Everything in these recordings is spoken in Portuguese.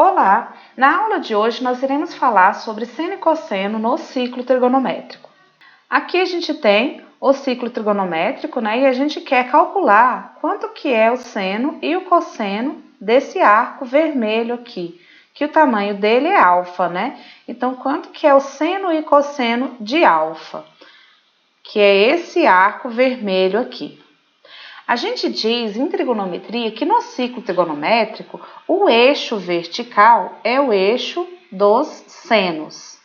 Olá! Na aula de hoje nós iremos falar sobre seno e cosseno no ciclo trigonométrico. Aqui a gente tem o ciclo trigonométrico, né? E a gente quer calcular quanto que é o seno e o cosseno desse arco vermelho aqui, que o tamanho dele é alfa, né? Então, quanto que é o seno e cosseno de alfa, que é esse arco vermelho aqui. A gente diz em trigonometria que no ciclo trigonométrico o eixo vertical é o eixo dos senos.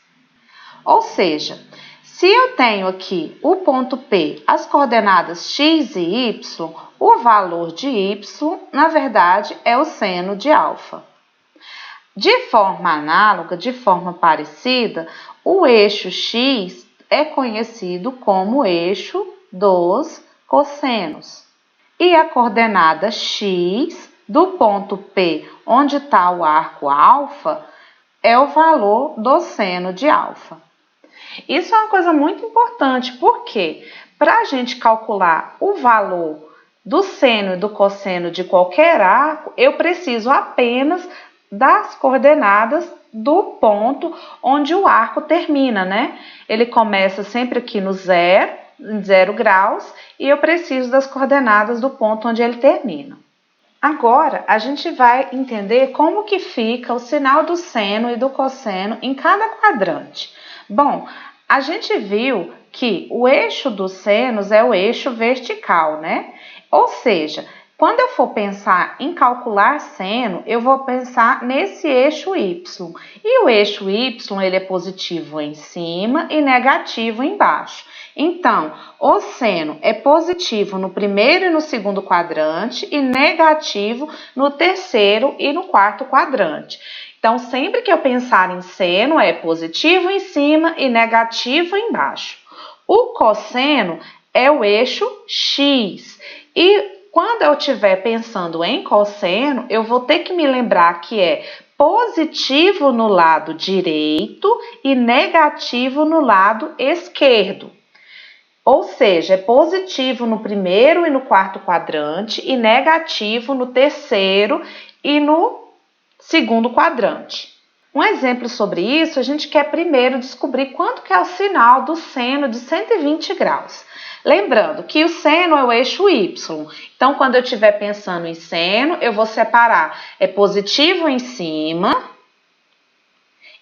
Ou seja, se eu tenho aqui o ponto P, as coordenadas x e y, o valor de y, na verdade, é o seno de alfa. De forma análoga, de forma parecida, o eixo x é conhecido como eixo dos cossenos. E a coordenada x do ponto P, onde está o arco alfa, é o valor do seno de alfa. Isso é uma coisa muito importante, porque para a gente calcular o valor do seno e do cosseno de qualquer arco, eu preciso apenas das coordenadas do ponto onde o arco termina, né? Ele começa sempre aqui no zero, em 0 graus, e eu preciso das coordenadas do ponto onde ele termina. Agora, a gente vai entender como que fica o sinal do seno e do cosseno em cada quadrante. Bom, a gente viu que o eixo dos senos é o eixo vertical, né? Ou seja, quando eu for pensar em calcular seno, eu vou pensar nesse eixo y. E o eixo y, ele é positivo em cima e negativo embaixo. Então, o seno é positivo no primeiro e no segundo quadrante e negativo no terceiro e no quarto quadrante. Então, sempre que eu pensar em seno, é positivo em cima e negativo embaixo. O cosseno é o eixo x. E quando eu estiver pensando em cosseno, eu vou ter que me lembrar que é positivo no lado direito e negativo no lado esquerdo. Ou seja, é positivo no primeiro e no quarto quadrante e negativo no terceiro e no segundo quadrante. Um exemplo sobre isso, a gente quer primeiro descobrir quanto que é o sinal do seno de 120 graus. Lembrando que o seno é o eixo y, então quando eu estiver pensando em seno, eu vou separar, é positivo em cima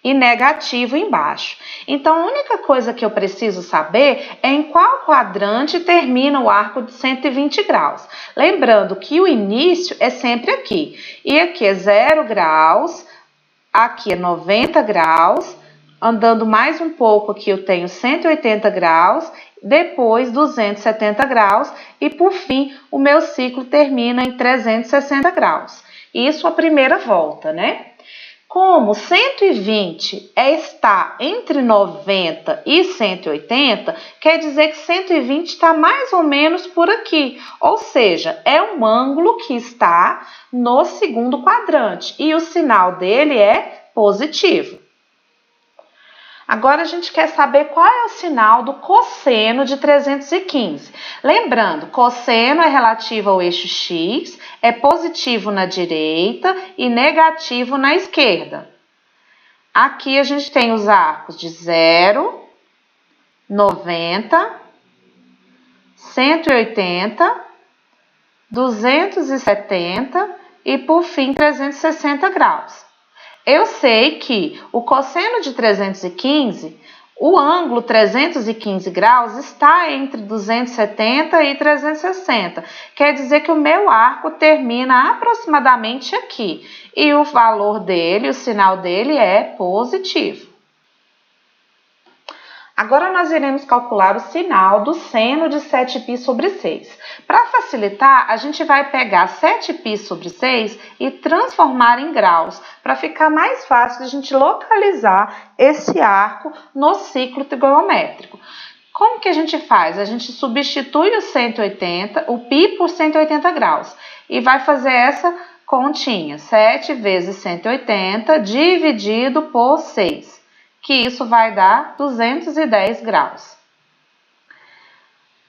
e negativo embaixo. Então, a única coisa que eu preciso saber é em qual quadrante termina o arco de 120 graus. Lembrando que o início é sempre aqui. E aqui é 0 graus, aqui é 90 graus, andando mais um pouco aqui eu tenho 180 graus, depois 270 graus e por fim o meu ciclo termina em 360 graus. Isso a primeira volta, né? Como 120 está entre 90 e 180, quer dizer que 120 está mais ou menos por aqui. Ou seja, é um ângulo que está no segundo quadrante e o sinal dele é positivo. Agora a gente quer saber qual é o sinal do cosseno de 315. Lembrando, cosseno é relativo ao eixo x, é positivo na direita e negativo na esquerda. Aqui a gente tem os arcos de 0, 90, 180, 270 e por fim 360 graus. Eu sei que o cosseno de 315, o ângulo 315 graus está entre 270 e 360. Quer dizer que o meu arco termina aproximadamente aqui. E o valor dele, o sinal dele é positivo. Agora nós iremos calcular o sinal do seno de 7π sobre 6. Para facilitar, a gente vai pegar 7π sobre 6 e transformar em graus, para ficar mais fácil de a gente localizar esse arco no ciclo trigonométrico. Como que a gente faz? A gente substitui o 180, o π por 180 graus e vai fazer essa continha, 7 vezes 180 dividido por 6. Que isso vai dar 210 graus.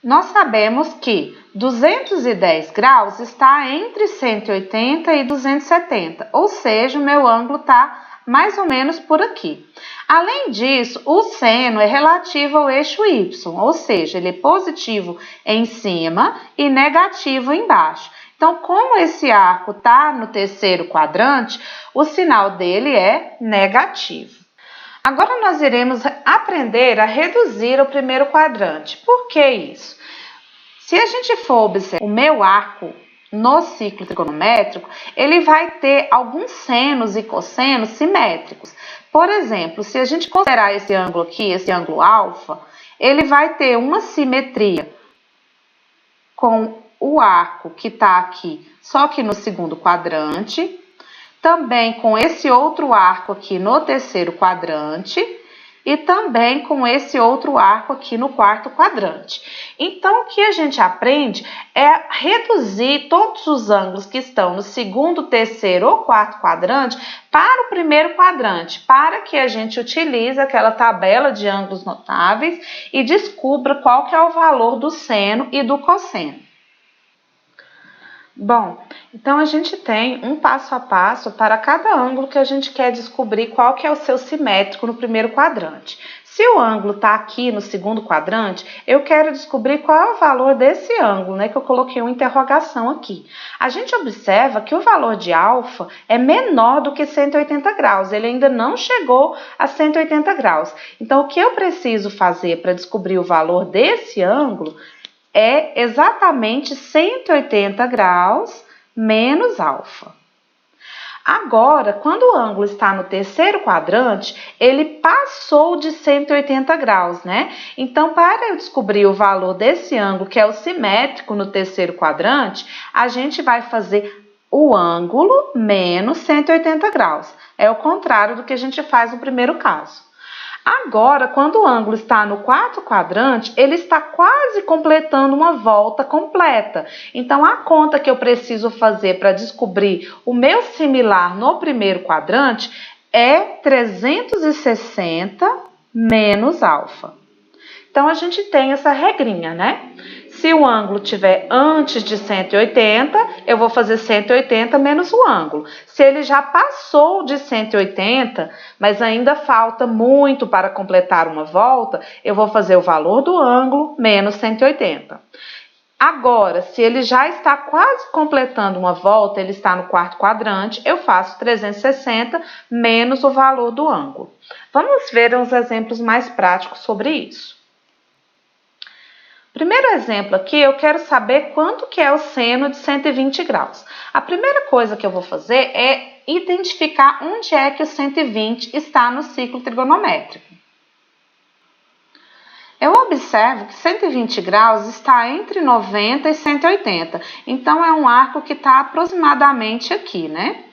Nós sabemos que 210 graus está entre 180 e 270, ou seja, o meu ângulo está mais ou menos por aqui. Além disso, o seno é relativo ao eixo Y, ou seja, ele é positivo em cima e negativo embaixo. Então, como esse arco está no terceiro quadrante, o sinal dele é negativo. Agora nós iremos aprender a reduzir o primeiro quadrante. Por que isso? Se a gente for observar o meu arco no ciclo trigonométrico, ele vai ter alguns senos e cossenos simétricos. Por exemplo, se a gente considerar esse ângulo aqui, esse ângulo alfa, ele vai ter uma simetria com o arco que está aqui, só que no segundo quadrante, também com esse outro arco aqui no terceiro quadrante e também com esse outro arco aqui no quarto quadrante. Então, o que a gente aprende é reduzir todos os ângulos que estão no segundo, terceiro ou quarto quadrante para o primeiro quadrante, para que a gente utilize aquela tabela de ângulos notáveis e descubra qual que é o valor do seno e do cosseno. Bom, então a gente tem um passo a passo para cada ângulo que a gente quer descobrir qual que é o seu simétrico no primeiro quadrante. Se o ângulo está aqui no segundo quadrante, eu quero descobrir qual é o valor desse ângulo, né? Que eu coloquei uma interrogação aqui. A gente observa que o valor de alfa é menor do que 180 graus, ele ainda não chegou a 180 graus. Então, o que eu preciso fazer para descobrir o valor desse ângulo é exatamente 180 graus menos alfa. Agora, quando o ângulo está no terceiro quadrante, ele passou de 180 graus, né? Então, para eu descobrir o valor desse ângulo, que é o simétrico no terceiro quadrante, a gente vai fazer o ângulo menos 180 graus. É o contrário do que a gente faz no primeiro caso. Agora, quando o ângulo está no quarto quadrante, ele está quase completando uma volta completa. Então, a conta que eu preciso fazer para descobrir o meu similar no primeiro quadrante é 360 menos alfa. Então, a gente tem essa regrinha, né? Se o ângulo estiver antes de 180, eu vou fazer 180 menos o ângulo. Se ele já passou de 180, mas ainda falta muito para completar uma volta, eu vou fazer o valor do ângulo menos 180. Agora, se ele já está quase completando uma volta, ele está no quarto quadrante, eu faço 360 menos o valor do ângulo. Vamos ver uns exemplos mais práticos sobre isso. Primeiro exemplo aqui, eu quero saber quanto que é o seno de 120 graus. A primeira coisa que eu vou fazer é identificar onde é que o 120 está no ciclo trigonométrico. Eu observo que 120 graus está entre 90 e 180, então é um arco que está aproximadamente aqui, né?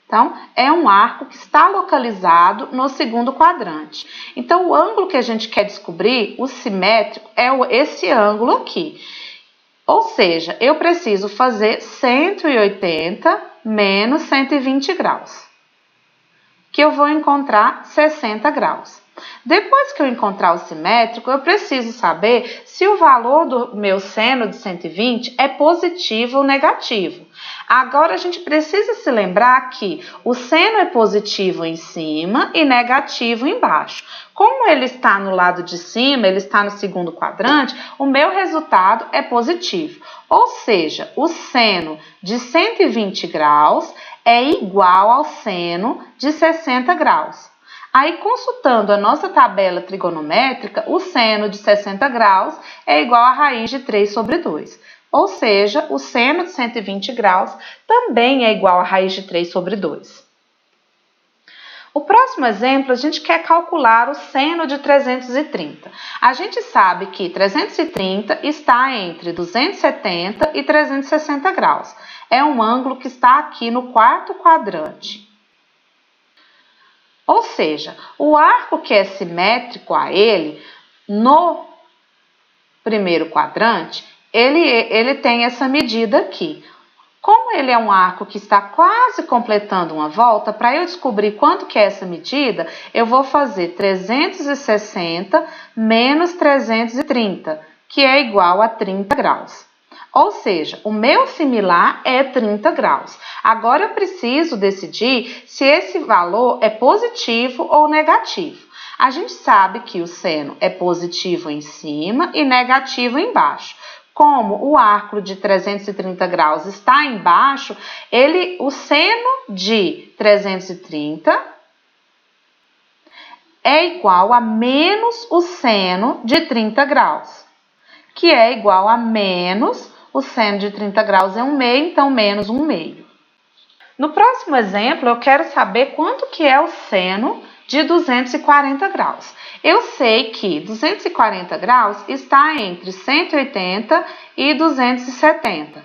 Então, é um arco que está localizado no segundo quadrante. Então, o ângulo que a gente quer descobrir, o simétrico, é esse ângulo aqui. Ou seja, eu preciso fazer 180 menos 120 graus, que eu vou encontrar 60 graus. Depois que eu encontrar o simétrico, eu preciso saber se o valor do meu seno de 120 é positivo ou negativo. Agora, a gente precisa se lembrar que o seno é positivo em cima e negativo embaixo. Como ele está no lado de cima, ele está no segundo quadrante, o meu resultado é positivo. Ou seja, o seno de 120 graus é igual ao seno de 60 graus. Aí, consultando a nossa tabela trigonométrica, o seno de 60 graus é igual a raiz de 3 sobre 2. Ou seja, o seno de 120 graus também é igual a raiz de 3 sobre 2. O próximo exemplo, a gente quer calcular o seno de 330. A gente sabe que 330 está entre 270 e 360 graus. É um ângulo que está aqui no quarto quadrante. Ou seja, o arco que é simétrico a ele, no primeiro quadrante, ele tem essa medida aqui. Como ele é um arco que está quase completando uma volta, para eu descobrir quanto que é essa medida, eu vou fazer 360 menos 330, que é igual a 30 graus. Ou seja, o meu similar é 30 graus. Agora eu preciso decidir se esse valor é positivo ou negativo. A gente sabe que o seno é positivo em cima e negativo embaixo. Como o arco de 330 graus está embaixo, o seno de 330 é igual a menos o seno de 30 graus, que é igual a menos o seno de 30 graus é 1/2, então menos 1/2. No próximo exemplo, eu quero saber quanto que é o seno de 240 graus. Eu sei que 240 graus está entre 180 e 270.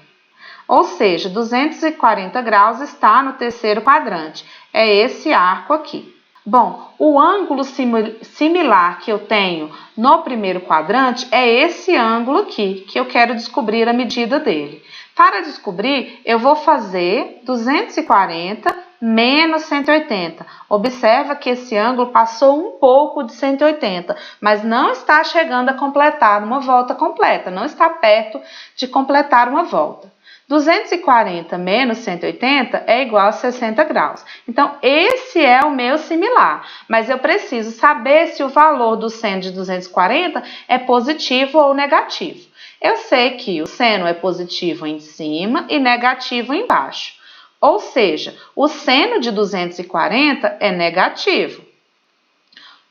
Ou seja, 240 graus está no terceiro quadrante. É esse arco aqui. Bom, o ângulo similar que eu tenho no primeiro quadrante é esse ângulo aqui, que eu quero descobrir a medida dele. Para descobrir, eu vou fazer 240 menos 180. Observa que esse ângulo passou um pouco de 180, mas não está chegando a completar uma volta completa, não está perto de completar uma volta. 240 menos 180 é igual a 60 graus. Então, esse é o meu similar, mas eu preciso saber se o valor do seno de 240 é positivo ou negativo. Eu sei que o seno é positivo em cima e negativo embaixo. Ou seja, o seno de 240 é negativo.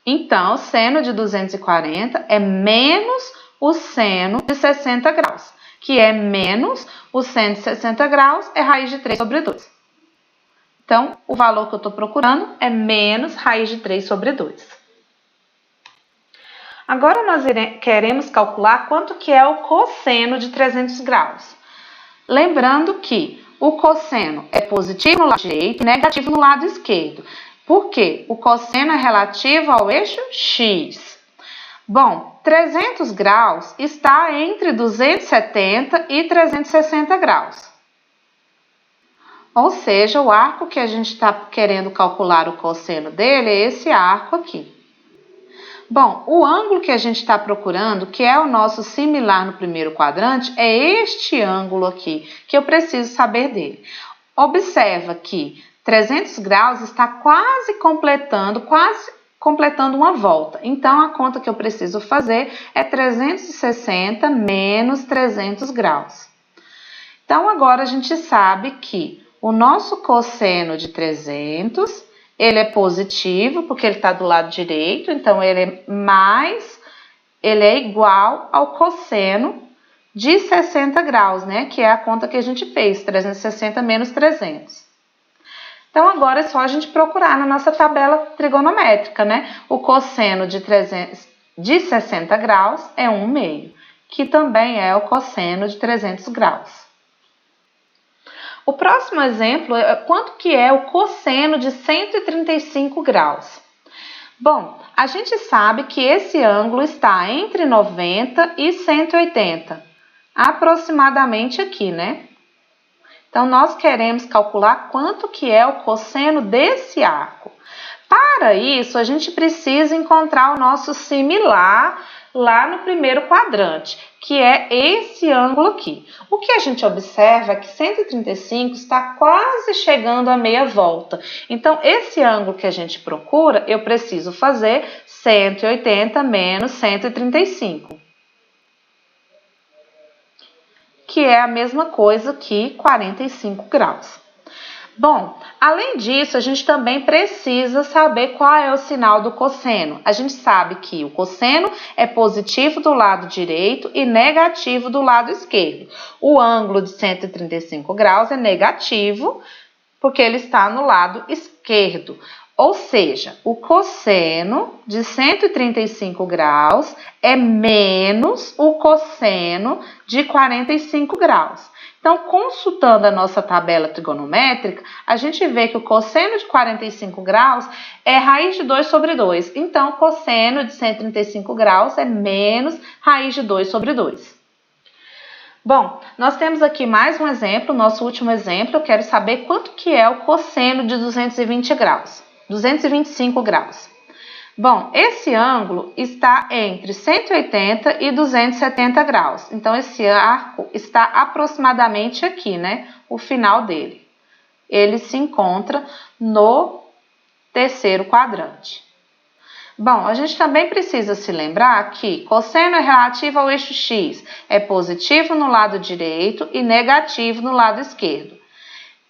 Então, o seno de 240 é menos o seno de 60 graus, que é menos o seno de 60 graus é raiz de 3 sobre 2. Então, o valor que eu estou procurando é menos raiz de 3 sobre 2. Agora, nós queremos calcular quanto que é o cosseno de 300 graus. Lembrando que o cosseno é positivo no lado direito e negativo no lado esquerdo. Por quê? O cosseno é relativo ao eixo X. Bom, 300 graus está entre 270 e 360 graus. Ou seja, o arco que a gente está querendo calcular o cosseno dele é esse arco aqui. Bom, o ângulo que a gente está procurando, que é o nosso similar no primeiro quadrante, é este ângulo aqui, que eu preciso saber dele. Observa que 300 graus está quase completando uma volta. Então, a conta que eu preciso fazer é 360 menos 300 graus. Então, agora a gente sabe que o nosso cosseno de 300, ele é positivo, porque ele está do lado direito, então ele é igual ao cosseno de 60 graus, né? Que é a conta que a gente fez, 360 menos 300. Então, agora é só a gente procurar na nossa tabela trigonométrica, né? O cosseno de 60 graus é 1/2, que também é o cosseno de 300 graus. O próximo exemplo é quanto que é o cosseno de 135 graus. Bom, a gente sabe que esse ângulo está entre 90 e 180, aproximadamente aqui, né? Então, nós queremos calcular quanto que é o cosseno desse arco. Para isso, a gente precisa encontrar o nosso similar lá no primeiro quadrante, que é esse ângulo aqui. O que a gente observa é que 135 está quase chegando à meia volta. Então, esse ângulo que a gente procura, eu preciso fazer 180 menos 135. Que é a mesma coisa que 45 graus. Bom, além disso, a gente também precisa saber qual é o sinal do cosseno. A gente sabe que o cosseno é positivo do lado direito e negativo do lado esquerdo. O ângulo de 135 graus é negativo, porque ele está no lado esquerdo. Ou seja, o cosseno de 135 graus é menos o cosseno de 45 graus. Então, consultando a nossa tabela trigonométrica, a gente vê que o cosseno de 45 graus é raiz de 2 sobre 2. Então, o cosseno de 135 graus é menos raiz de 2 sobre 2. Bom, nós temos aqui mais um exemplo, nosso último exemplo. Eu quero saber quanto que é o cosseno de 225 graus. Bom, esse ângulo está entre 180 e 270 graus. Então, esse arco está aproximadamente aqui, né? O final dele. Ele se encontra no terceiro quadrante. Bom, a gente também precisa se lembrar que cosseno é relativo ao eixo x, é positivo no lado direito e negativo no lado esquerdo.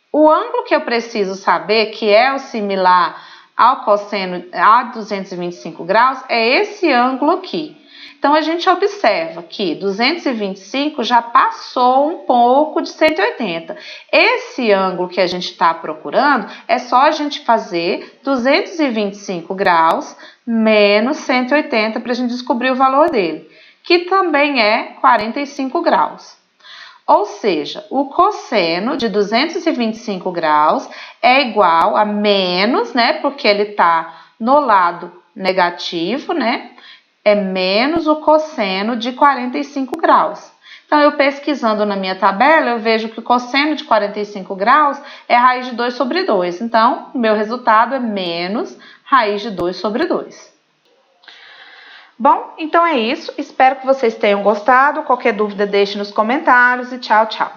O ângulo que eu preciso saber, que é o similar ao cosseno a 225 graus, é esse ângulo aqui. Então, a gente observa que 225 já passou um pouco de 180. Esse ângulo que a gente está procurando, é só a gente fazer 225 graus menos 180 para a gente descobrir o valor dele, que também é 45 graus. Ou seja, o cosseno de 225 graus é igual a menos, né? Porque ele está no lado negativo, né? É menos o cosseno de 45 graus. Então, eu pesquisando na minha tabela, eu vejo que o cosseno de 45 graus é raiz de 2 sobre 2. Então, o meu resultado é menos raiz de 2 sobre 2. Bom, então é isso. Espero que vocês tenham gostado. Qualquer dúvida, deixe nos comentários e tchau, tchau.